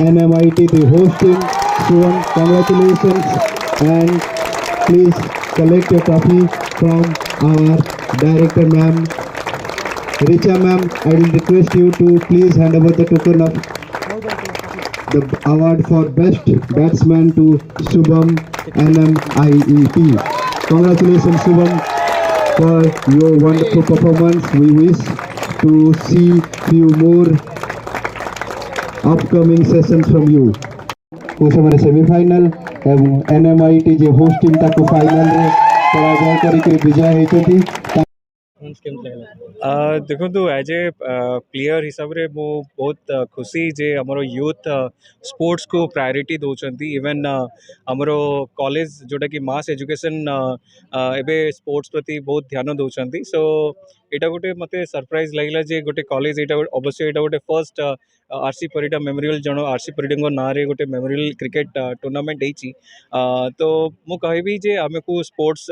NMIT the hosting. Shivam, congratulations, and please collect your trophy from our director ma'am. Richa ma'am, I will request you to please hand over the token of the award for best batsman to Shubham NMIET. Congratulations Shubham for your wonderful performance. We wish to see few more upcoming sessions from you. कुसमरे semifinal एवं NMIT जे host team ताको final रे पराजय करिक विजय हेचती। देखो तो as a player हिसाब रे मो बहुत खुशी जे हमरो यूथ स्पोर्ट्स को प्रायोरिटी दौरान इवेन हमरो कॉलेज जोटा कि मास एजुकेशन एबे स्पोर्ट्स प्रति बहुत ध्यान दौरान सो यहाँ गोटे मत सरप्राइज लगे जे गोटे कॉलेज यहाँ अवश्य यहाँ गोटे फर्स्ट आरसी परिडा मेमोरियल जन आरसी परिडा ना रे गोटे मेमोरियल क्रिकेट टूर्नामेंट होती तो मु कहबी जे आमको स्पोर्ट्स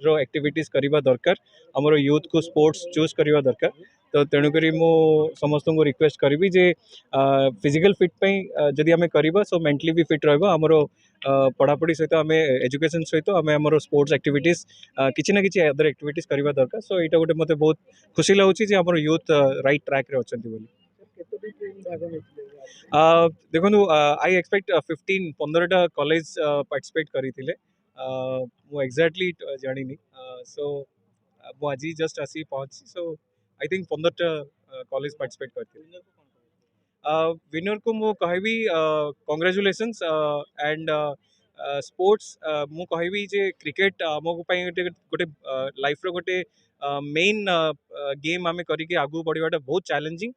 रो एक्टिविटीज करवा दरकार आमर यूथ को स्पोर्ट्स चूज करवा दरकार तो तेणुक मु समस्त को रिक्वेस्ट करी जे फिजिकल फिट जदि आम करवा सो मेंटली भी फिट रमर पढ़ापढ़ी सहित आम एजुकेशन सहित आम आम स्पोर्ट्स एक्टिविटीज किसी ना कि अदर एक्टिविटीज करवा दरकार सो यहाँ गोटे मत बहुत खुशी लगुच आम यूथ राइट ट्रैक रे अच्छा देखो आई एक्सपेक्ट 15 कॉलेज पार्टिसिपेट करते मु एक्जाक्टली जानी सो आज जस्ट आसी पहुंची सो आई थिंक 15 कॉलेज पार्टिसिपेट करते विनर को मु कहबी कांग्रेचुलेशंस एंड स्पोर्ट्स मु कहबी जे क्रिकेट आमको गोटे लाइफ रो गोटे मेन गेम आम करके आगू बढ़वाटा बहुत चैलेंजिंग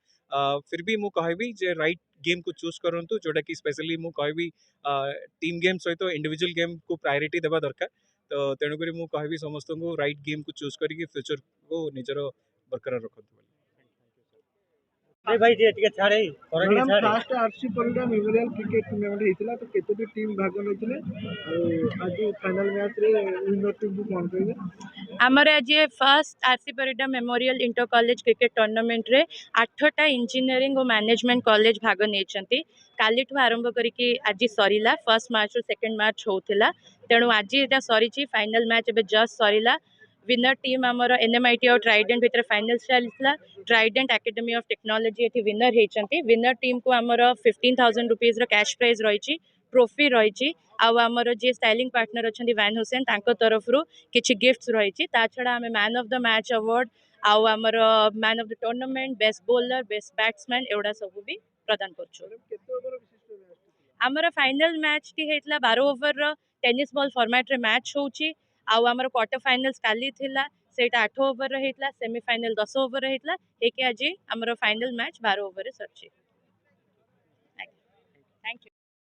फिर भी मु कहबी जे राइट गेम को चूज करंतु जोटा कि स्पेशली मु कहबी टीम गेम सहित इंडिविजुअल गेम को प्रायोरिटी देवा दरकार तो तेणुक मु कहबी समस्त को राइट गेम को चूज करके फ्यूचर को निजर बरकरार रखत ए भाई जे टिके छाड़े करे टिके छाड़े first RC Parida memorial cricket tournament हेतिला तो केतोटी टीम भाग लेथिले आज फाइनल मैच रे विनर टीम को कोन कहबे आमर आज first RC Parida memorial inter college cricket tournament रे 8टा इंजीनियरिंग और मैनेजमेंट कॉलेज भाग नहीं कालीठू आरंभ करके आज सरीला फर्स्ट मार्च सेकेंड मार्च होता तेणु आज यहाँ सरी फाइनल मैच एवं जस्ट सरीला विनर टीम आमर NMIT और ट्राइडेंट भितर फाइनल चलता ट्राइडेंट एकेडमी ऑफ टेक्नोलॉजी ये विनर होती विनर टीम को आमर 15,000 रुपीज कैश प्राइज रही ट्रॉफी रही आमर जी स्टाइलिंग पार्टनर अच्छा वैन हुसैन तरफ किसी गिफ्ट्स रही छड़ा आम man of the match award आमर man of the tournament best bowler best batsman एवं सब भी प्रदान कर फाइनल मैच टी होता 12 ओवर टेनिस बॉल फॉर्मेट रे मैच होची आमर क्वार्टर फाइनल्स काली थिला सेटा 8 ओवर रहितला सेमीफाइनल 10 ओवर रहितला एके आज आमर फाइनल मैच 12 ओवर सरची थैंक यू।